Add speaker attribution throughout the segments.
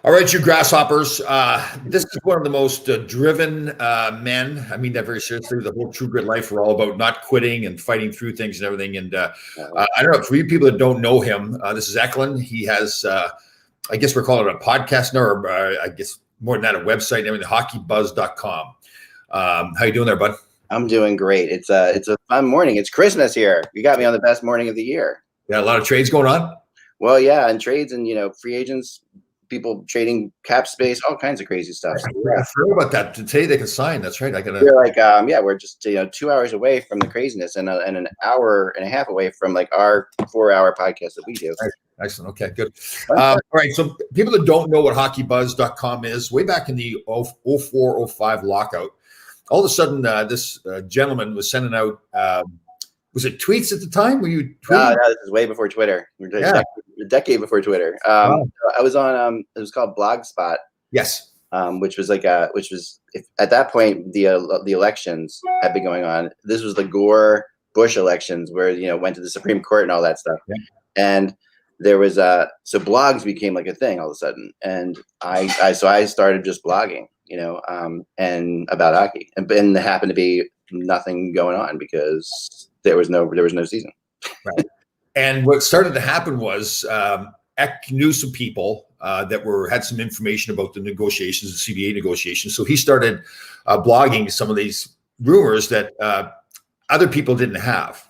Speaker 1: All right, you grasshoppers. This is one of the most driven men. I mean that very seriously. The whole True Grit life, we're all about not quitting and fighting through things and everything. And I don't know, for you people that don't know him, this is Eklund. He has, I guess we're calling it a podcast now, or I guess more than that, a website and everything, hockeybuzz.com. How you doing there, bud?
Speaker 2: I'm doing great. It's a fun morning. It's Christmas here. You got me on the best morning of the year.
Speaker 1: Yeah, a lot of trades going on.
Speaker 2: Well, yeah, and trades and free agents, people trading cap space, all kinds of crazy stuff. So,
Speaker 1: yeah. I forgot about that. Today they can sign. That's right.
Speaker 2: We're like, we're just 2 hours away from the craziness, and an hour and a half away from like our 4-hour podcast that we do.
Speaker 1: Right. Excellent. Okay, good. All right. So people that don't know what hockeybuzz.com is, way back in the 04-05 lockout, all of a sudden this gentleman was sending out, was it tweets at the time? Were you tweeting?
Speaker 2: No, this is way before Twitter. A decade before Twitter. I was on, it was called Blogspot.
Speaker 1: Yes.
Speaker 2: Which was at that point, the elections had been going on. This was the Gore Bush elections where, went to the Supreme Court and all that stuff. Yeah. And there was so blogs became like a thing all of a sudden. And I started just blogging, and about hockey, and there happened to be nothing going on because there was no season.
Speaker 1: Right. And what started to happen was Eck knew some people that had some information about the negotiations, the CBA negotiations. So he started blogging some of these rumors that other people didn't have,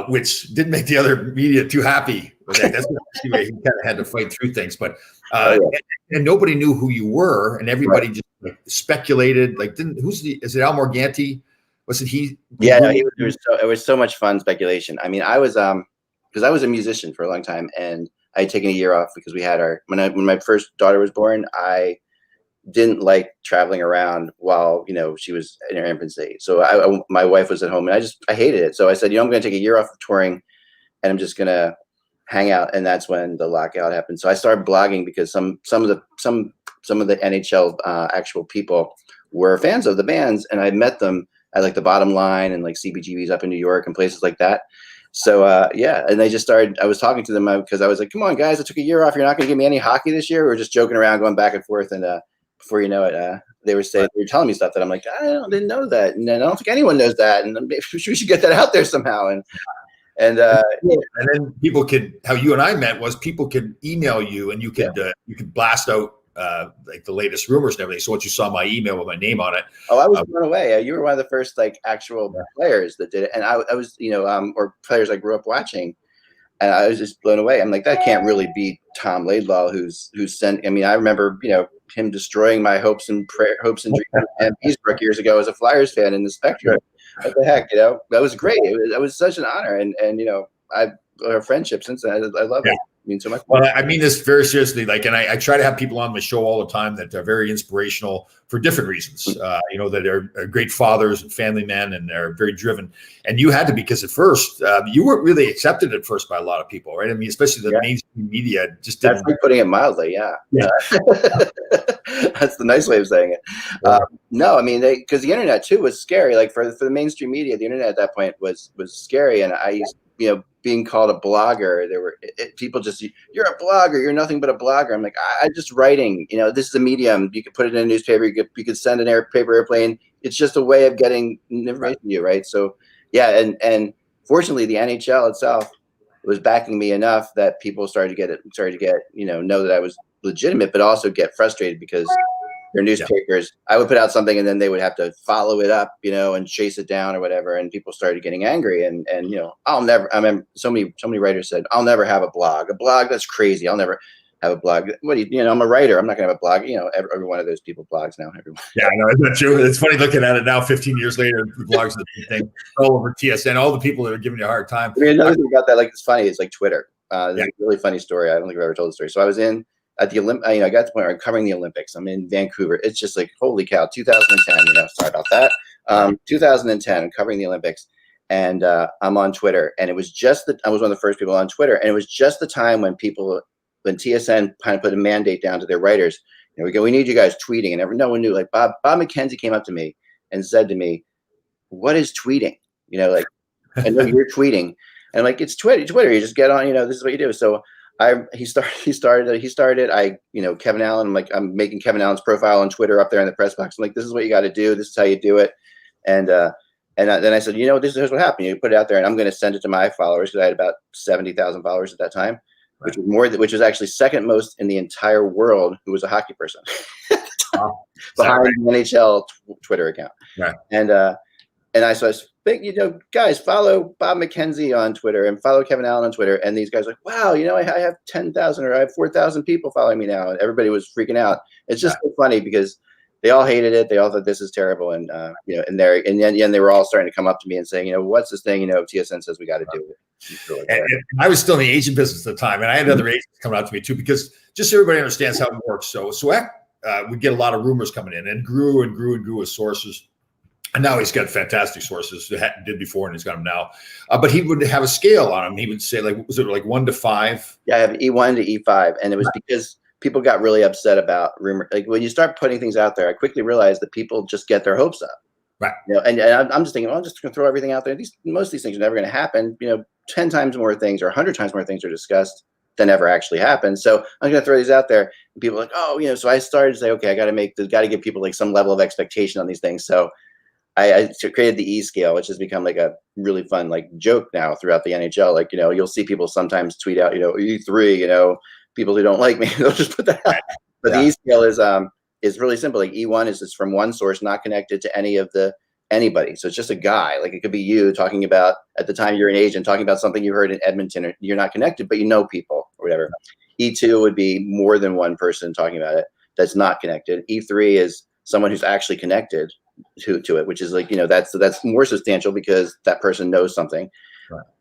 Speaker 1: which didn't make the other media too happy with that. That's the way he kind of had to fight through things. But and nobody knew who you were, and everybody just speculated. Like, is it Al Morganti? Was it he?
Speaker 2: Yeah, no, it was so much fun speculation. I mean, I was because I was a musician for a long time, and I had taken a year off because we had when my first daughter was born, I didn't like traveling around while she was in her infancy. So my wife was at home, and I hated it. So I said, I'm going to take a year off of touring, and I'm just going to hang out. And that's when the lockout happened. So I started blogging because some of the NHL actual people were fans of the bands, and I met them at like the Bottom Line and like CBGB's up in New York and places like that. So and they just started. I was talking to them because I was like, "Come on, guys! I took a year off. You're not going to give me any hockey this year." We were just joking around, going back and forth, and before you know it, they were telling me stuff that I'm like, didn't know that, and I don't think anyone knows that, and maybe we should get that out there somehow. And
Speaker 1: then people how you and I met was people could email you, and you could blast out like the latest rumors and everything. So once you saw my email with my name on it,
Speaker 2: I was blown away. You were one of the first like actual players that did it, and I was or players I grew up watching, and I was just blown away. I'm like, that can't really be Tom Laidlaw who's sent. I mean, I remember him destroying my hopes and dreams and Peacebrook years ago as a Flyers fan in the Spectrum. What the heck, that was great. It was such an honor, and our friendship since then, I love it. It means so much.
Speaker 1: Well, I mean this very seriously. Like, and I try to have people on the show all the time that are very inspirational for different reasons. That are great fathers and family men, and they're very driven. And you had to, because at first you weren't really accepted at first by a lot of people, right? I mean, especially the mainstream media just didn't.
Speaker 2: That's putting it mildly, yeah. That's the nice way of saying it.
Speaker 1: Yeah.
Speaker 2: No, I mean, because the internet too was scary. Like for the mainstream media, the internet at that point was scary, and I used being called a blogger, there were people just, you're a blogger, you're nothing but a blogger. I'm like, I'm just writing. This is a medium. You could put it in a newspaper. You could send an paper airplane. It's just a way of getting information to you, right? So, yeah, and fortunately, the NHL itself was backing me enough that people started to get know that I was legitimate, but also get frustrated because their newspapers, I would put out something and then they would have to follow it up, and chase it down or whatever. And people started getting angry and I remember so many writers said, I'll never have a blog, that's crazy. I'll never have a blog. What do you, I'm a writer. I'm not gonna have a blog. Every one of those people blogs now. Everyone.
Speaker 1: Yeah, I know. Isn't that true? It's funny looking at it now, 15 years later, the blogs are the thing all over TSN, all the people that are giving you a hard time.
Speaker 2: I mean, another thing about that, like, it's funny, is like Twitter. There's a really funny story. I don't think I've ever told the story. So I was at the I got to the point where I'm covering the Olympics. I'm in Vancouver. It's just like, holy cow, 2010, sorry about that. 2010, I'm covering the Olympics, and I'm on Twitter. And it was just I was one of the first people on Twitter. And it was just the time when TSN kind of put a mandate down to their writers. We need you guys tweeting. And no one knew. Like Bob McKenzie came up to me and said to me, what is tweeting? I know you're tweeting. And like, it's Twitter. You just get on, this is what you do. So he started. Kevin Allen. I'm making Kevin Allen's profile on Twitter up there in the press box. I'm like, this is what you got to do. This is how you do it. And then I said, here's what happened. You put it out there, and I'm going to send it to my followers, because I had about 70,000 followers at that time, which was actually second most in the entire world who was a hockey person, behind the NHL Twitter account.
Speaker 1: Right.
Speaker 2: And I guys, follow Bob McKenzie on Twitter and follow Kevin Allen on Twitter. And these guys are like, wow, I have 10,000 or I have 4,000 people following me now. And everybody was freaking out. It's just so funny because they all hated it. They all thought this is terrible. And, and then they were all starting to come up to me and saying, what's this thing? TSN says we got to do it.
Speaker 1: And I was still in the agent business at the time. And I had other agents coming out to me too, because just so everybody understands how it works. So we get a lot of rumors coming in, and grew and grew and grew with sources. And now he's got fantastic sources. Did before, and he's got them now. But he would have a scale on them. He would say, was it 1 to 5?
Speaker 2: Yeah, I have E1 to E5, and it was because people got really upset about rumor. Like when you start putting things out there, I quickly realized that people just get their hopes up.
Speaker 1: Right.
Speaker 2: And I'm just thinking, well, I'm just going to throw everything out there. Most of these things are never going to happen. 10 times more things or 100 times more things are discussed than ever actually happen. So I'm going to throw these out there, and people are like, oh, so I started to say, okay, I got to give people some level of expectation on these things. So I created the E scale, which has become a really fun joke now throughout the NHL. You'll see people sometimes tweet out, E3, people who don't like me, they'll just put that out. But the E scale is really simple. E1 is just from one source, not connected to anybody. So it's just a guy. It could be you talking about, at the time you're an agent, talking about something you heard in Edmonton, or you're not connected, but people or whatever. E2 would be more than one person talking about it that's not connected. E3 is someone who's actually connected to it, which is that's more substantial because that person knows something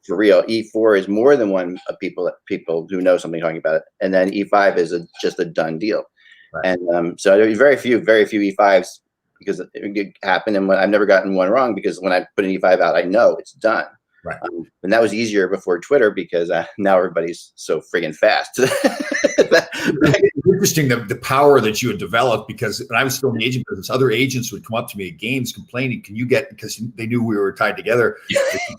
Speaker 2: for real. E4 is more than one of people who know something talking about it, and then E5 is just a done deal. Right. And so there are very few E5s, because it happened, and I've never gotten one wrong, because when I put an E5 out, I know it's done.
Speaker 1: Right.
Speaker 2: And that was easier before Twitter, because now everybody's so friggin' fast.
Speaker 1: It's interesting the power that you had developed, because when I was still in the agent business, other agents would come up to me at games complaining, because they knew we were tied together,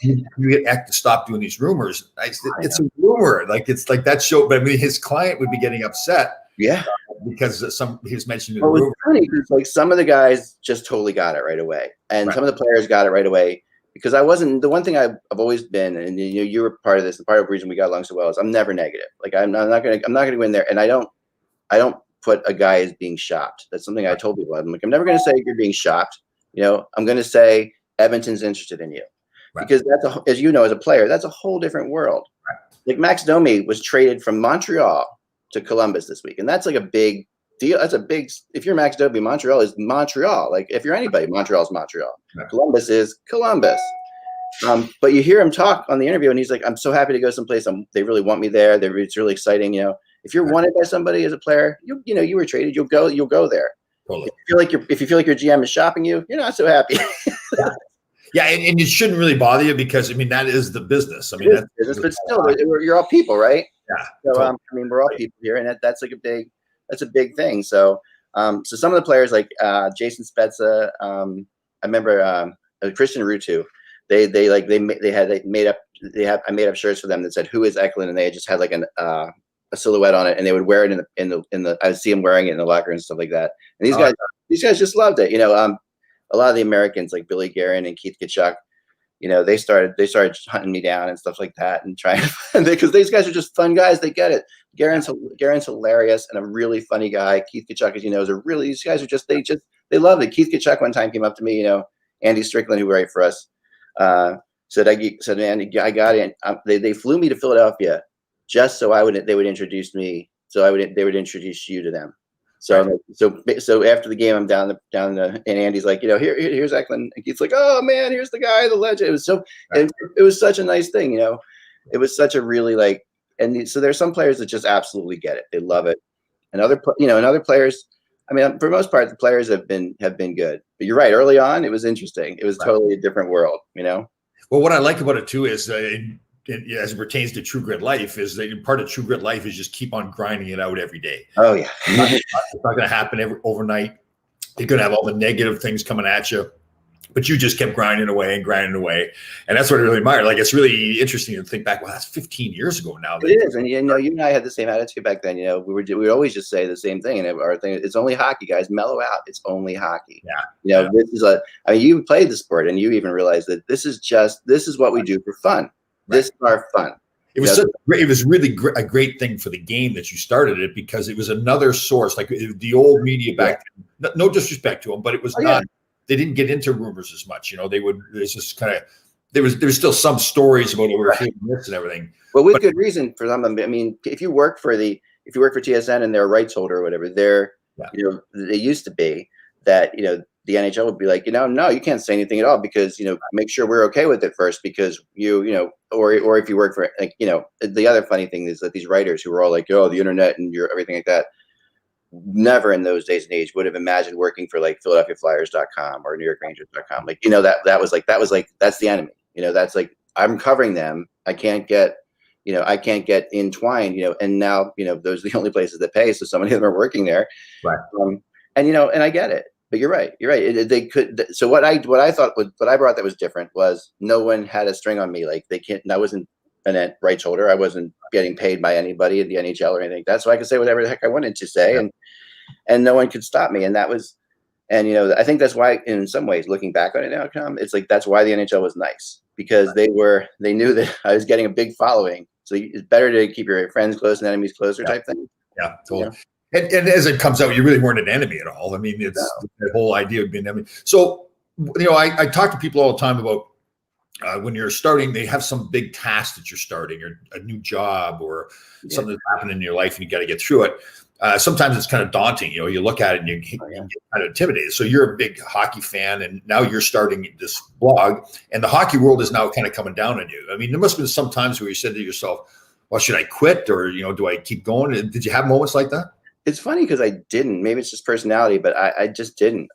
Speaker 1: can you get Eck to stop doing these rumors? It's a rumor. It's like that show, but I mean, his client would be getting upset.
Speaker 2: Yeah.
Speaker 1: Because he was mentioning
Speaker 2: the rumor. Funny, because some of the guys just totally got it right away, and some of the players got it right away. Because I wasn't, the one thing I've always been, and you were part of this, and part of the reason we got along so well is I'm never negative. I'm not gonna go in there, and I don't put a guy as being shopped. That's something I told people. I'm never gonna say you're being shopped. I'm gonna say Edmonton's interested in you, because that's as a player, that's a whole different world. Right. Max Domi was traded from Montreal to Columbus this week, and that's a big deal. That's a big. If you're Max Domi, Montreal is Montreal. If you're anybody, Montreal is Montreal. Right. Columbus is Columbus. But you hear him talk on the interview, and he's like, "I'm so happy to go someplace. They really want me there. It's really exciting." If you're wanted by somebody as a player, you were traded. You'll go there. Totally. If you feel like your GM is shopping you, you're not so happy.
Speaker 1: Yeah, and it shouldn't really bother you, because that is the business.
Speaker 2: That's business, but still, you're all people, right?
Speaker 1: Yeah.
Speaker 2: So totally. We're all people here, and that's a big thing. So some of the players Jason Spezza, I remember Christian Rutu, I made up shirts for them that said "Who is Eklund?" and they just had a silhouette on it, and they would wear it in the I would see them wearing it in the locker and stuff like that. And these guys just loved it. A lot of the Americans like Billy Guerin and Keith Tkachuk, they started hunting me down and stuff like that, and trying because these guys are just fun guys. They get it. Guerin's hilarious and a really funny guy. Keith Tkachuk, as you know, these guys are they love it. Keith Tkachuk one time came up to me, Andy Strickland, who wrote for us, said, "Man, I got in." They flew me to Philadelphia just so they would introduce me. They would introduce you to them. So after the game, I'm down and Andy's like, here's Eklund, and Keith's like, "Oh man, here's the guy, the legend." It was it was such a nice thing, It was such a really and so there's some players that just absolutely get it, they love it, and other players. For the most part, the players have been good. But you're right, early on, it was interesting. It was totally a different world, Well,
Speaker 1: what I like about it too is, as it pertains to True Grit Life, is that part of True Grit Life is just keep on grinding it out every day.
Speaker 2: Oh yeah.
Speaker 1: It's not going to happen overnight. You're going to have all the negative things coming at you. but you just kept grinding away and grinding away. And that's what I really admire. Like, it's really interesting to think back, well, that's 15 years ago now.
Speaker 2: It is. And you know, you and I had the same attitude back then. You know, we would always just say the same thing. And our thing, it's only hockey, guys. Mellow out. It's only hockey.
Speaker 1: Yeah.
Speaker 2: You know, this is I mean, you played the sport and you even realized that this is what we do for fun. Right. This is our fun.
Speaker 1: It was it was really a great thing for the game that you started it, because it was another source. Like the old media back then, no disrespect to them, but it was not. They didn't get into rumors as much. You know, there's just kind of, there was still some stories about this and everything.
Speaker 2: Well, with good reason for them. I mean, if you work for TSN and they're a rights holder or whatever, you know, they used to be that, you know, the NHL would be like, you know, no, you can't say anything at all, because, you know, make sure we're okay with it first, because you know, or if you work for, like, you know, the other funny thing is that these writers who were all like, oh, the internet and everything like that, never in those days and age would have imagined working for like PhiladelphiaFlyers.com or NewYorkRangers.com. Like, you know, that was like, that's the enemy. You know, that's like, I'm covering them. I can't get entwined, you know, and now, you know, those are the only places that pay. So so many of them are working there.
Speaker 1: Right.
Speaker 2: And, you know, and I get it, but you're right. They could. So what I brought that was different was no one had a string on me. Like, they can't, I wasn't a rights holder. I wasn't getting paid by anybody in the NHL or anything. That's why I could say whatever the heck I wanted to say. And no one could stop me. And that was, and, you know, I think that's why, in some ways, looking back on it now, it's like, that's why the NHL was nice, because they knew that I was getting a big following. So it's better to keep your friends close and enemies closer type thing.
Speaker 1: Yeah, totally. Yeah. And as it comes out, you really weren't an enemy at all. I mean, it's the whole idea of being an enemy. So, you know, I talk to people all the time about when you're starting, they have some big task that you're starting, or a new job, or something that's happened in your life, and you got to get through it. Sometimes it's kind of daunting. You know, you look at it and you get kind of intimidated. So you're a big hockey fan, and now you're starting this blog, and the hockey world is now kind of coming down on you. I mean, there must have been some times where you said to yourself, well, should I quit, or, you know, do I keep going? Did you have moments like that?
Speaker 2: It's funny because I didn't. Maybe it's just personality, but I just didn't.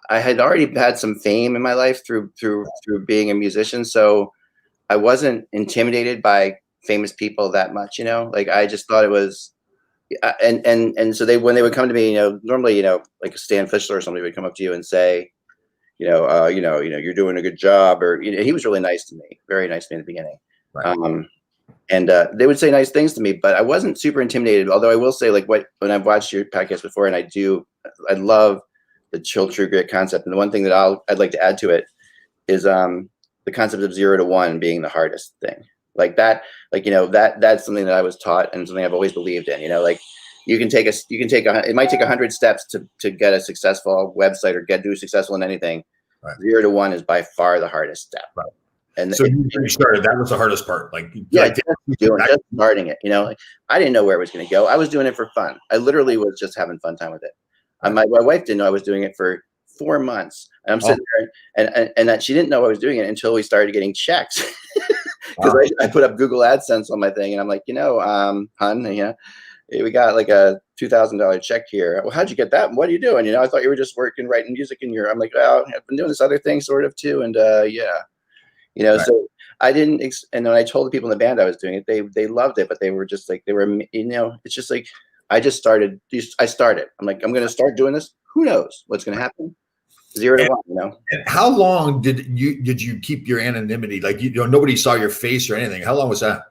Speaker 2: I had already had some fame in my life through being a musician, so I wasn't intimidated by famous people that much. You know, like, I just thought it was. And so when they would come to me, you know, normally, you know, like Stan Fischler or somebody would come up to you and say, you're doing a good job, or, you know, he was really nice to me, very nice to me in the beginning. Right. And they would say nice things to me, but I wasn't super intimidated. Although I will say, like, when I've watched your podcast before, and I love the chill, true grit concept. And the one thing that I'd like to add to it is the concept of 0 to 1 being the hardest thing. Like that, like, you know, that's something that I was taught, and something I've always believed in. You know, like, it might take 100 steps to get a successful website, or do successful in anything. Right. 0 to 1 is by far the hardest step. Right. And
Speaker 1: so you started, that was the hardest part. Like,
Speaker 2: just starting it. You know, like, I didn't know where it was going to go. I was doing it for fun. I literally was just having fun time with it. My wife didn't know I was doing it for 4 months, and I'm sitting there, and that she didn't know I was doing it until we started getting checks. Because I put up Google AdSense on my thing, and I'm like, you know, hon, you know, we got like a $2,000 check here. Well, how'd you get that? What are you doing? You know, I thought you were just writing music in your. I'm like, well, I've been doing this other thing sort of too, and you know, right. So I didn't. And when I told the people in the band I was doing it, they loved it, but they were just like, you know, it's just like, I started. I'm like, I'm going to start doing this. Who knows what's going to happen? 0 to 1, you know. And
Speaker 1: how long did you keep your anonymity? Like, you know, nobody saw your face or anything. How long was that?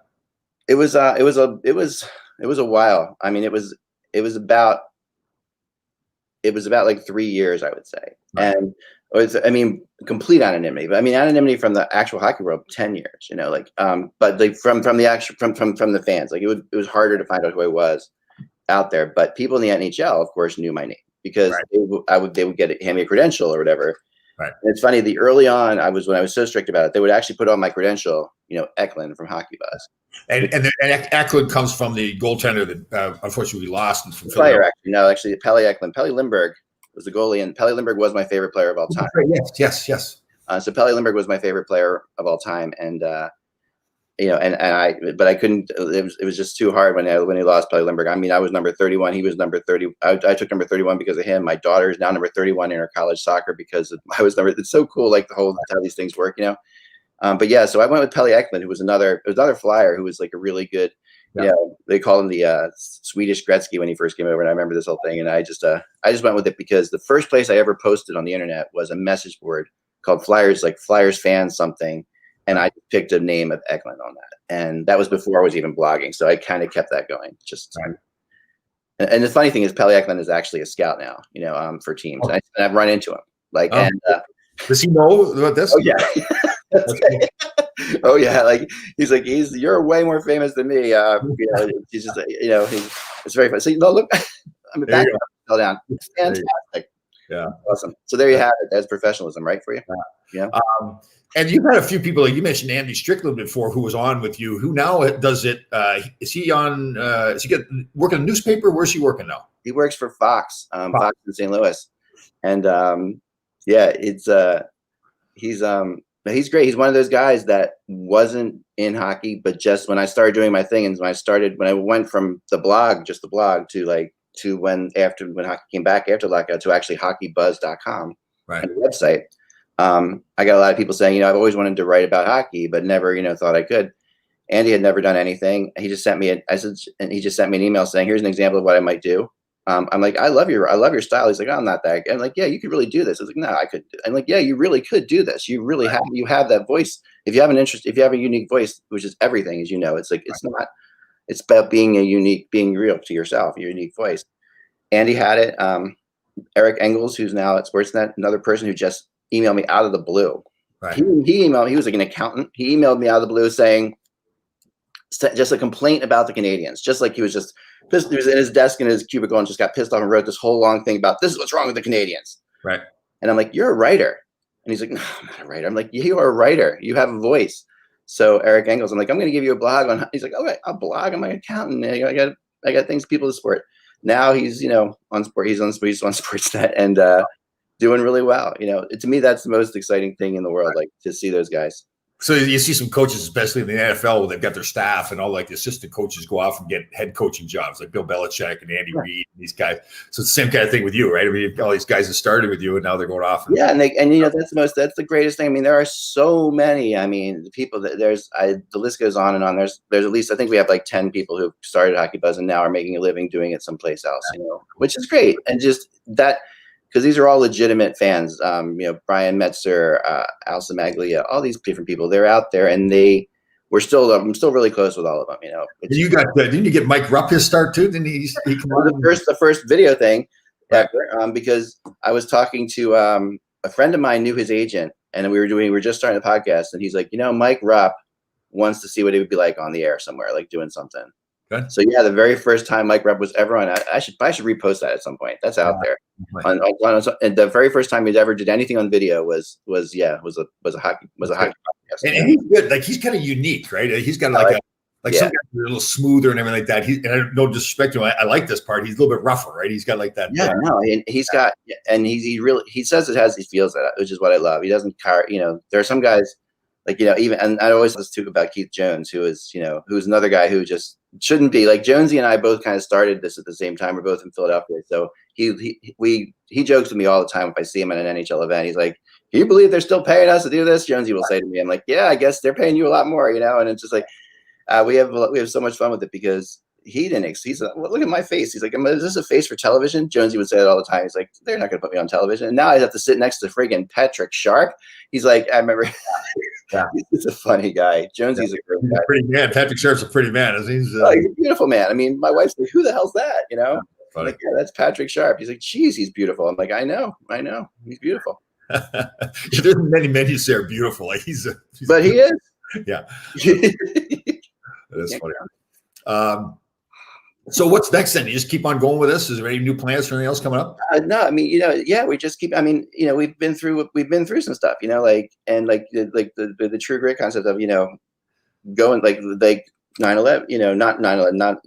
Speaker 2: It was a while. I mean, it was about like 3 years, I would say. Right. And it was, I mean, complete anonymity. But I mean, anonymity from the actual hockey world, 10 years, you know, like, but like from the fans, like, it was harder to find out who I was out there. But people in the NHL, of course, knew my name, because right. they would hand me a credential or whatever. Right. And it's funny, when I was so strict about it, they would actually put on my credential, you know, Strickland from Hockey Buzz.
Speaker 1: And Strickland comes from the goaltender that unfortunately we lost.
Speaker 2: Player, actually, Pelle Strickland. Pelle Lindbergh was the goalie, and Pelle Lindbergh was my favorite player of all time.
Speaker 1: Yes.
Speaker 2: So Pelle Lindbergh was my favorite player of all time, and you know, but I couldn't. It was just too hard when he lost Pelle Lindbergh. I mean, I was number 31. He was number 30. I took number 31 because of him. My daughter is now number 31 in her college soccer because I was number. It's so cool, like how these things work, you know. But yeah, so I went with Pelle Strickland, who was another Flyer who was like a really good. Yeah. You know, they called him the Swedish Gretzky when he first came over, and I remember this whole thing. And I just went with it because the first place I ever posted on the internet was a message board called Flyers, like Flyers Fans something. And I picked a name of Eklund on that. And that was before I was even blogging. So I kind of kept that going. Just and the funny thing is Pele Eklund is actually a scout now, for teams. And I've run into him. Like, and
Speaker 1: does he know about this?
Speaker 2: Oh yeah. Oh yeah. Like you're way more famous than me. He's just, it's very funny. So look, I mean, back fell down. It's fantastic.
Speaker 1: Yeah.
Speaker 2: Awesome. So there you have it. That's professionalism, right, for you? Yeah.
Speaker 1: And you've had a few people, like you mentioned Andy Strickland before, who was on with you, who now does it. Is he on, working in a newspaper? Where's he working now?
Speaker 2: He works for Fox, Fox in St. Louis. And he's great. He's one of those guys that wasn't in hockey, but just when I started doing my thing and when I went from the blog to when hockey came back after lockout to actually hockeybuzz.com,
Speaker 1: right,
Speaker 2: and the website. I got a lot of people saying, I've always wanted to write about hockey, but never, thought I could. Andy had never done anything. He just sent me he just sent me an email saying, here's an example of what I might do. I'm like, I love your style. He's like, I'm not that. I'm like, yeah, you could really do this. I was like, no, I couldn't do it. I'm like, yeah, you really could do this. You really have that voice. If you have if you have a unique voice, which is everything, as it's like, it's about being being real to yourself, your unique voice. Andy had it. Eric Engels, who's now at Sportsnet, another person who just emailed me out of the blue.
Speaker 1: Right.
Speaker 2: He emailed, he was like an accountant. He emailed me out of the blue saying, just a complaint about the Canadians, just like he was just pissed. He was in his desk in his cubicle and just got pissed off and wrote this whole long thing about this is what's wrong with the Canadians.
Speaker 1: Right.
Speaker 2: And I'm like, you're a writer. And he's like, no, I'm not a writer. I'm like, you are a writer. You have a voice. So Eric Engels, I'm like, I'm going to give you a blog on. He's like, okay, I'll blog. I'm an accountant. I got things people to support. Now he's on sport. He's on Sportsnet and doing really well. To me, that's the most exciting thing in the world, like to see those guys.
Speaker 1: So you see some coaches, especially in the NFL, where they've got their staff and all like the assistant coaches go off and get head coaching jobs, like Bill Belichick and Andy Reid and these guys. So it's the same kind of thing with you, right? I mean, you've got all these guys that started with you and now they're going off.
Speaker 2: And that's the greatest thing. I mean, there are so many. I mean, the people that the list goes on and on. There's at least, I think we have like 10 people who started Hockey Buzz and now are making a living doing it someplace else, which is great. And just that, because these are all legitimate fans. Brian Metzer, Al Samaglia, all these different people. They're out there, and I'm still really close with all of them.
Speaker 1: Didn't you get Mike Rupp his start too? Didn't he come on?
Speaker 2: The first video thing, because I was talking to a friend of mine knew his agent, and we were just starting the podcast, and he's like, Mike Rupp wants to see what it would be like on the air somewhere, like doing something.
Speaker 1: Good.
Speaker 2: So yeah, the very first time Mike Rupp was ever on, I should repost that at some point. That's out there. And the very first time he ever did anything on video was a hockey podcast.
Speaker 1: And he's good. Like he's kind of unique, right? He's got some guys are a little smoother and everything like that. And no disrespect to him, I like this part. He's a little bit rougher, right? He's got like that.
Speaker 2: Yeah, no, and he says it as he feels it, which is what I love. He doesn't care. There are some guys even, and I always listen to about Keith Jones, who's another guy who just shouldn't be. Like Jonesy and I both kind of started this at the same time. We're both in Philadelphia, so he jokes with me all the time if I see him at an NHL event. He's like, "Can you believe they're still paying us to do this?" Jonesy will say to me, "I'm like, yeah, I guess they're paying you a lot more, And it's just like we have so much fun with it because he's like, well, look at my face. He's like, is this a face for television? Jonesy would say it all the time. He's like, they're not going to put me on television. And now I have to sit next to friggin' Patrick Sharp. He's like, I remember. Yeah. He's a funny guy. Jonesy's a great guy.
Speaker 1: Pretty man. Patrick Sharp's a pretty man. He's
Speaker 2: a beautiful man. I mean, my wife's like, who the hell's that? I'm like, yeah, that's Patrick Sharp. He's like, geez, he's beautiful. I'm like, I know. He's beautiful.
Speaker 1: There's many men you say are beautiful. Like
Speaker 2: but he is.
Speaker 1: Yeah. That is funny. So what's next then? You just keep on going with this? Is there any new plans for anything else coming up?
Speaker 2: No, I mean, we just keep. I mean, we've been through some stuff, the true grit concept of going like 9/11, not 9/11, not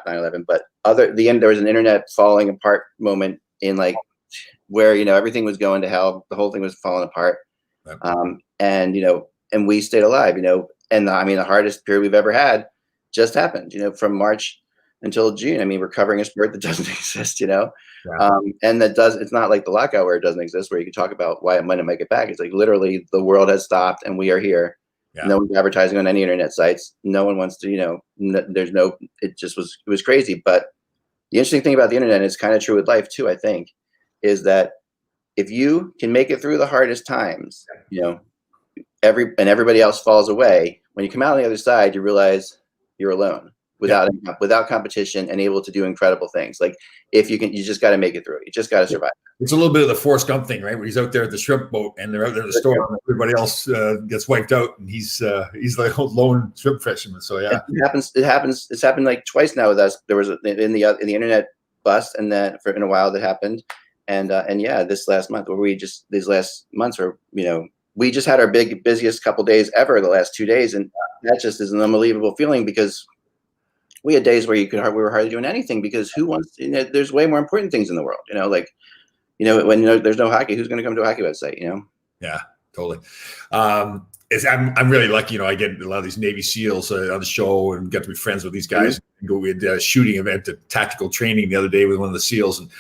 Speaker 2: 9/11, but there was an internet falling apart moment in where everything was going to hell, the whole thing was falling apart, right. And we stayed alive, and the hardest period we've ever had just happened, from March until June. I mean, we're covering a sport that doesn't exist, Yeah. And it's not like the lockout where it doesn't exist, where you can talk about why it might not make it back. It's like literally the world has stopped and we are here. Yeah. No one's advertising on any internet sites. No one wants to, it was crazy. But the interesting thing about the internet, and it's kind of true with life too, I think, is that if you can make it through the hardest times, everybody else falls away. When you come out on the other side, you realize you're alone without competition and able to do incredible things. Like if you just got to make it through. You just got to survive.
Speaker 1: It's a little bit of the Forrest Gump thing, right? Where he's out there at the shrimp boat and they're out there in the storm and everybody else gets wiped out and he's the lone shrimp fisherman. So yeah,
Speaker 2: it happens. It's happened like twice now with us. There was in the internet bust, and then in a while that happened. And yeah, this last month where these last months where, we just had our busiest couple days ever the last 2 days. And that just is an unbelievable feeling because we had days where we were hardly doing anything because who wants, there's way more important things in the world, when there's no hockey, who's going to come to a hockey website,
Speaker 1: Yeah, totally. I'm really lucky, I get a lot of these Navy SEALs on the show and get to be friends with these guys. Mm-hmm. We had a shooting event at tactical training the other day with one of the SEALs. And,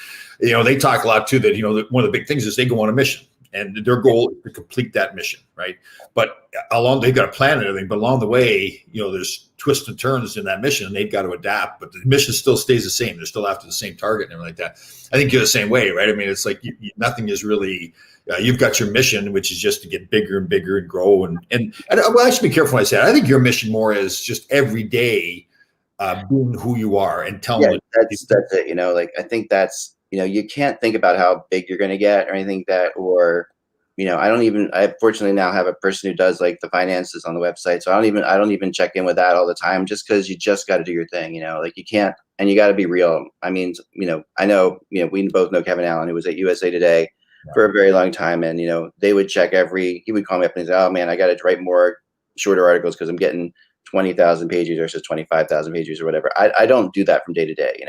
Speaker 1: they talk a lot too that, one of the big things is they go on a mission. And their goal is to complete that mission, right? But they've got a plan and everything. But along the way, there's twists and turns in that mission, and they've got to adapt. But the mission still stays the same. They're still after the same target and everything like that. I think you're the same way, right? I mean, it's like nothing is really. You've got your mission, which is just to get bigger and bigger and grow. And I should be careful when I say it. I think your mission more is just every day being who you are and telling.
Speaker 2: Yeah, that's it. Like I think that's. You can't think about how big you're going to get or anything I fortunately now have a person who does like the finances on the website. So I don't even check in with that all the time just because you just got to do your thing, like you can't, and you got to be real. I mean, I know, we both know Kevin Allen, who was at USA Today for a very long time. And, they would check he would call me up and say, oh man, I got to write more shorter articles because I'm getting 20,000 pages versus 25,000 pages or whatever. I don't do that from day to day.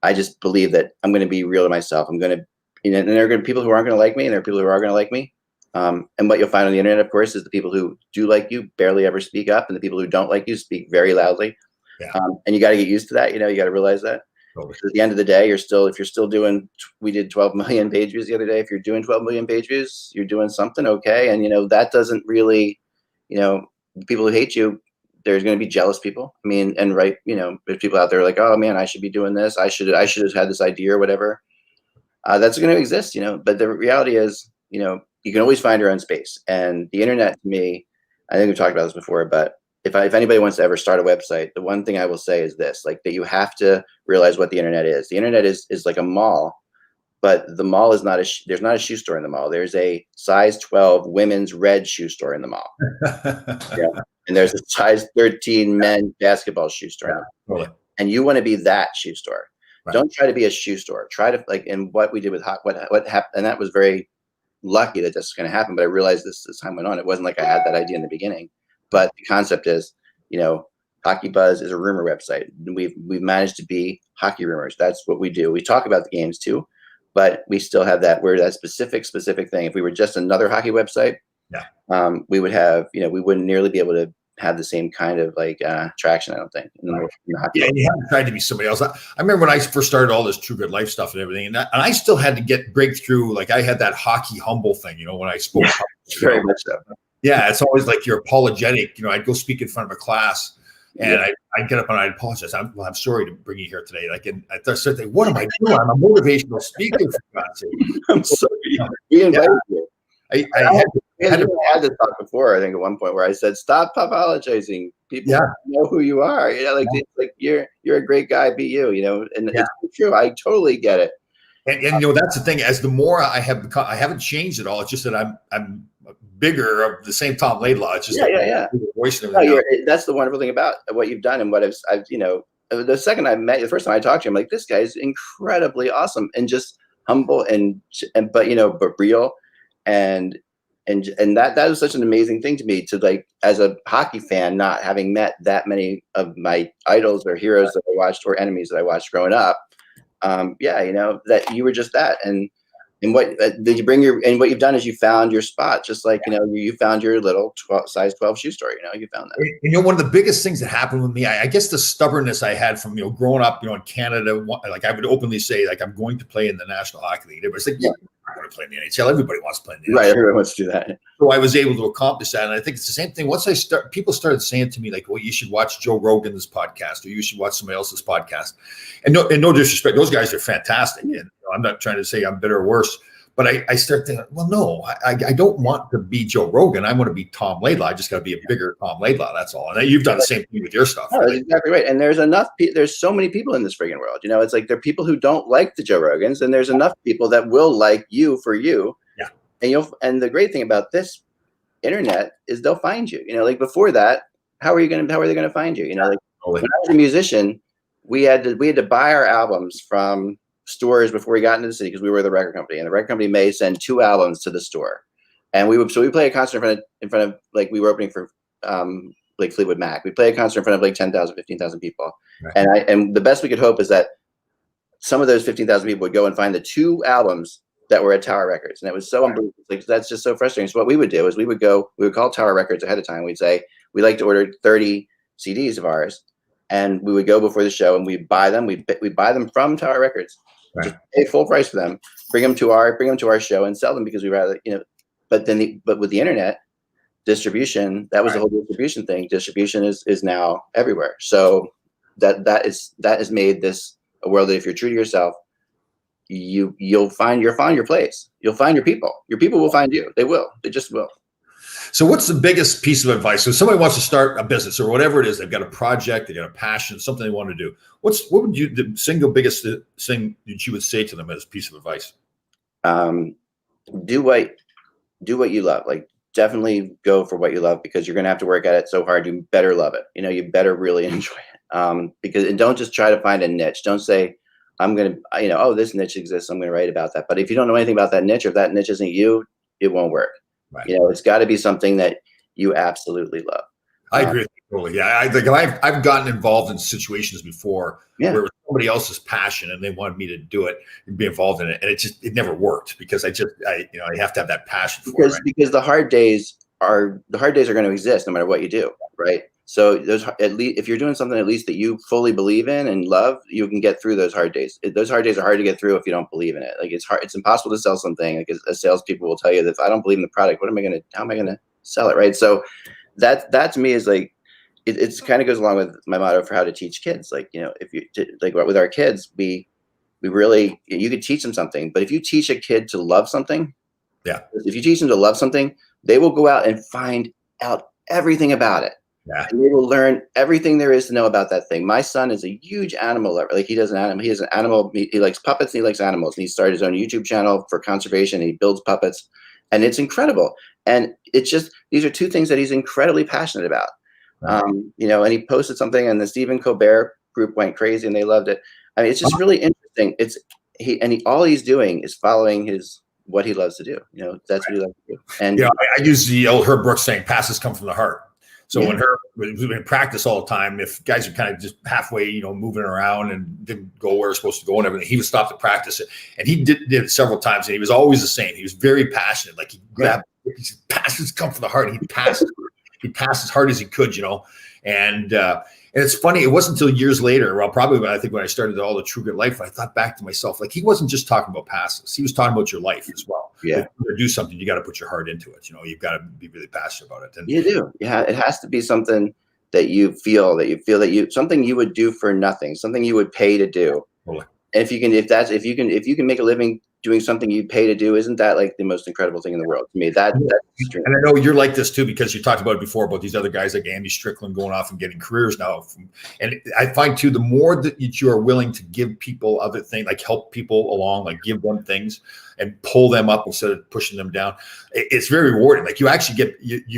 Speaker 2: I just believe that I'm going to be real to myself. I'm going to, and there are going to be people who aren't going to like me, and there are people who are going to like me. And what you'll find on the internet, of course, is the people who do like you barely ever speak up, and the people who don't like you speak very loudly. Yeah. And you got to get used to that. You got to realize that. Totally. At the end of the day, if you're still doing, we did 12 million page views the other day. If you're doing 12 million page views, you're doing something okay. And that doesn't really, people who hate you. There's going to be jealous people. I mean, and right, there's people out there like, oh man, I should be doing this. I should have had this idea or whatever. That's going to exist, but the reality is, you can always find your own space. And the internet to me, I think we've talked about this before, but if anybody wants to ever start a website, the one thing I will say is this, like that you have to realize what the internet is. The internet is like a mall, but the mall is there's not a shoe store in the mall. There's a size 12 women's red shoe store in the mall. Yeah. And there's a size 13 men's basketball shoe store. Totally. And you want to be that shoe store. Right. Don't try to be a shoe store. Try to and what we did with what happened, and that was very lucky that this was going to happen. But I realized this as time went on. It wasn't like I had that idea in the beginning. But the concept is, Hockey Buzz is a rumor website. We've managed to be hockey rumors. That's what we do. We talk about the games too, but we still have we're that specific thing. If we were just another hockey website, we would have, we wouldn't nearly be able to have the same kind of traction, I don't think.
Speaker 1: Yeah, you haven't tried to be somebody else. I remember when I first started all this True Good Life stuff and everything, and I still had to break through. Like I had that hockey humble thing, when I spoke.
Speaker 2: Very much so.
Speaker 1: Yeah, it's always like you're apologetic. I'd go speak in front of a class, and I'd get up and I'd apologize. I'm sorry to bring you here today. Like, and I started thinking, what am I doing? I'm a motivational speaker, for God's sake.
Speaker 2: I'm sorry. We invited you. I had this talk before, I think, at one point where I said, "Stop apologizing. People know who you are. It's like you're a great guy. Be you. And it's true. I totally get it.
Speaker 1: And that's the thing. As the more I have become, I haven't changed at all. It's just that I'm bigger of the same Tom Laidlaw. It's just voice and everything.
Speaker 2: That's the wonderful thing about what you've done and what I've the second I met you, the first time I talked to you, I'm like, this guy's incredibly awesome and just humble but real. And that was such an amazing thing to me to as a hockey fan, not having met that many of my idols or heroes that I watched or enemies that I watched growing up. That you were just that. And what did you bring and what you've done is you found your spot, just like, you found your little size 12 shoe store, you found that.
Speaker 1: One of the biggest things that happened with me, I guess the stubbornness I had from, growing up, in Canada, like I would openly say, like, I'm going to play in the National Hockey League. Everybody's like, I'm going to play in the NHL. Everybody wants to play in the NHL.
Speaker 2: Right. Everyone wants to do that.
Speaker 1: So I was able to accomplish that. And I think it's the same thing. Once people started saying to me, like, well, you should watch Joe Rogan's podcast or you should watch somebody else's podcast. And no disrespect, those guys are fantastic. And I'm not trying to say I'm better or worse, But I start thinking, well, no, I don't want to be Joe Rogan. I want to be Tom Laidlaw. I just got to be a bigger Tom Laidlaw. That's all. And you've done the same thing with your stuff.
Speaker 2: No,
Speaker 1: Right?
Speaker 2: that's exactly right. And there's there's so many people in this friggin' world. It's like there are people who don't like the Joe Rogans, and there's enough people that will like you for you.
Speaker 1: Yeah.
Speaker 2: And the great thing about this internet is they'll find you. Like before that, how are they going to find you? Like when I was a musician, we had to buy our albums from stores before we got into the city because we were the record company, and the record company may send 2 albums to the store, and we play a concert in front of like we were opening for like Fleetwood Mac. We play a concert in front of like 10,000, 15,000 people, right. And the best we could hope is that some of those 15,000 people would go and find the 2 albums that were at Tower Records, and it was so unbelievable. Like that's just so frustrating. So what we would do is we would call Tower Records ahead of time. We'd say we'd like to order 30 CDs of ours, and we would go before the show and we'd buy them. We buy them from Tower Records. Right. Just pay full price for them, bring them to our show and sell them because we rather, but with the internet distribution, that was the whole distribution thing. Distribution is now everywhere. So that has made this a world that if you're true to yourself, you'll find your place. You'll find your people. Your people will find you. They just will.
Speaker 1: So what's the biggest piece of advice? So somebody wants to start a business or whatever it is, they've got a project, they got a passion, something they want to do. What would the single biggest thing that you would say to them as a piece of advice?
Speaker 2: Do what you love. Like definitely go for what you love because you're going to have to work at it so hard. You better love it. You better really enjoy it. And don't just try to find a niche. Don't say, I'm going to, this niche exists, I'm going to write about that. But if you don't know anything about that niche, or if that niche isn't you, it won't work. Right. It's got to be something that you absolutely love.
Speaker 1: I agree with you totally. Yeah, I've gotten involved in situations before where it was somebody else's passion and they wanted me to do it and be involved in it, and it never worked because I have to have that passion for it. Right?
Speaker 2: Because the hard days are going to exist no matter what you do, right? So at least if you're doing something at least that you fully believe in and love, you can get through those hard days. Those hard days are hard to get through if you don't believe in it. Like it's hard. It's impossible to sell something. Like as salespeople will tell you that if I don't believe in the product, how am I going to sell it? Right. So that to me is like, it kind of goes along with my motto for how to teach kids. Like, if you like with our kids, we really, you could teach them something, but if you teach a kid to love something, if you teach them to love something, they will go out and find out everything about it. Yeah. And they will learn everything there is to know about that thing. My son is a huge animal lover. Like he is an animal. He likes puppets and he likes animals. And he started his own YouTube channel for conservation. And he builds puppets, and it's incredible. And it's just, these are 2 things that he's incredibly passionate about. Right. And he posted something and the Stephen Colbert group went crazy and they loved it. I mean, it's just really interesting. All he's doing is following what he loves to do. That's what he loves to do. And
Speaker 1: I use the old Herb Brooks saying, passes come from the heart. So when we practice all the time, if guys are kind of just halfway, moving around and didn't go where they're supposed to go and everything, he would stop to practice it. And he did it several times, and he was always the same. He was very passionate. Like he grabbed, his passions come from the heart. And he passed as hard as he could, And it's funny, it wasn't until years later, probably when I started all the True Good Life, I thought back to myself, like he wasn't just talking about passes. He was talking about your life as well. Yeah. If you're going to do something, you got to put your heart into it. You've got to be really passionate about it. And
Speaker 2: you do. Yeah. It has to be something that you feel something you would do for nothing, something you would pay to do. Totally. And if you can make a living doing something you pay to do, isn't that like the most incredible thing in the world to me? That's
Speaker 1: and I know you're like this too, because you talked about it before about these other guys like Andy Strickland going off and getting careers now. And I find too, the more that you are willing to give people other things, like help people along, like give them things and pull them up instead of pushing them down, it's very rewarding. Like you actually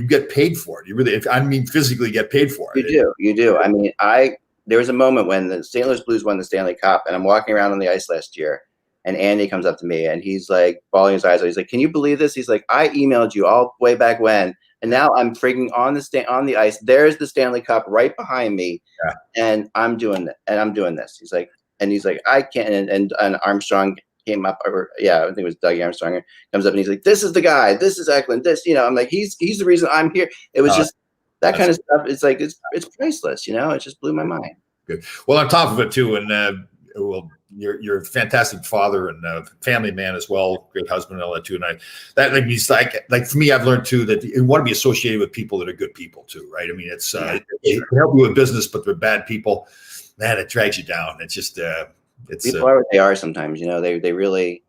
Speaker 1: get paid for it. You really, physically get paid for it.
Speaker 2: You do. I mean, there was a moment when the St. Louis Blues won the Stanley Cup, and I'm walking around on the ice last year. And Andy comes up to me and he's like bawling his eyes out. He's like, "Can you believe this?" He's like, "I emailed you all way back when, and now I'm freaking on the ice. There's the Stanley Cup right behind me, and I'm doing this." He's like, "I can't." And Armstrong came up, I think it was Dougie Armstrong, comes up and he's like, "This is the guy. This is Eklund. This, I'm like, he's the reason I'm here." It was just that kind of stuff. It's like it's priceless. It just blew my mind.
Speaker 1: Good. Well, on top of it too, and you're a fantastic father and a family man as well, great husband and all that too. And that means like for me, I've learned too that you want to be associated with people that are good people too, right? I mean, it can help you with business, but they're bad people, man, it drags you down. It's just
Speaker 2: people are what they are sometimes. They really,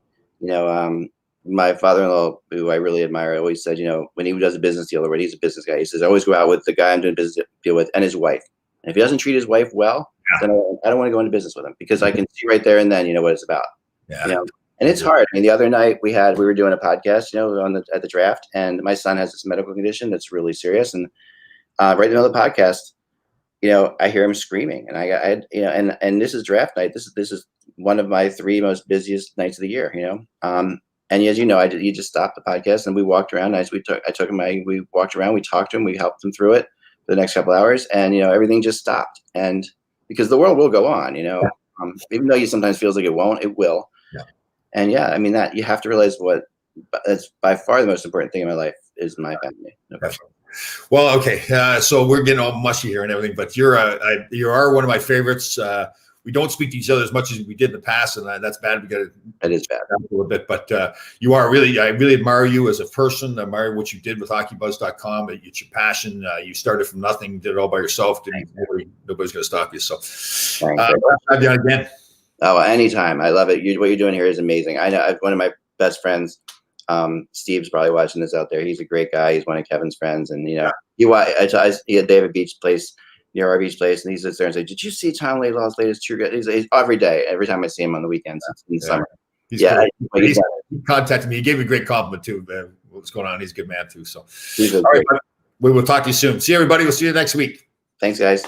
Speaker 2: my father-in-law, who I really admire, always said, when he does a business deal, or when he's a business guy, he says, always go out with the guy I'm doing business deal with and his wife. And if he doesn't treat his wife well, then I don't want to go into business with him, because I can see right there and then, what it's about.
Speaker 1: Yeah.
Speaker 2: And it's hard. I mean, the other night we were doing a podcast, at the draft, and my son has this medical condition that's really serious. And right in the middle of the podcast, I hear him screaming, and and this is draft night. This is one of my 3 most busiest nights of the year, and as you just stopped the podcast and we walked around. I took him, we walked around, we talked to him, we helped him through it for the next couple hours, and everything just stopped. And because the world will go on, even though you sometimes feels like it won't, it will.
Speaker 1: Yeah.
Speaker 2: And I mean, that you have to realize that's by far the most important thing in my life is my family. No question.
Speaker 1: Well, okay. So we're getting all mushy here and everything, but you are one of my favorites. We don't speak to each other as much as we did in the past, and that's bad.
Speaker 2: That is bad
Speaker 1: a little bit, but you are really. I really admire you as a person. I admire what you did with HockeyBuzz.com. It's your passion. You started from nothing, did it all by yourself. Nobody's going to stop you. So, have you on again.
Speaker 2: Oh, anytime. I love it. What you're doing here is amazing. I know one of my best friends, Steve's probably watching this out there. He's a great guy. He's one of Kevin's friends, and they have a beach place near our beach place, and he sits there and says, "Did you see Tom Laidlaw's latest True Grit?" He's every day. Every time I see him on the weekends, it's in the summer.
Speaker 1: He contacted me. He gave me a great compliment too. What's going on? He's a good man too. So, all right, we will talk to you soon. See you, everybody. We'll see you next week.
Speaker 2: Thanks, guys.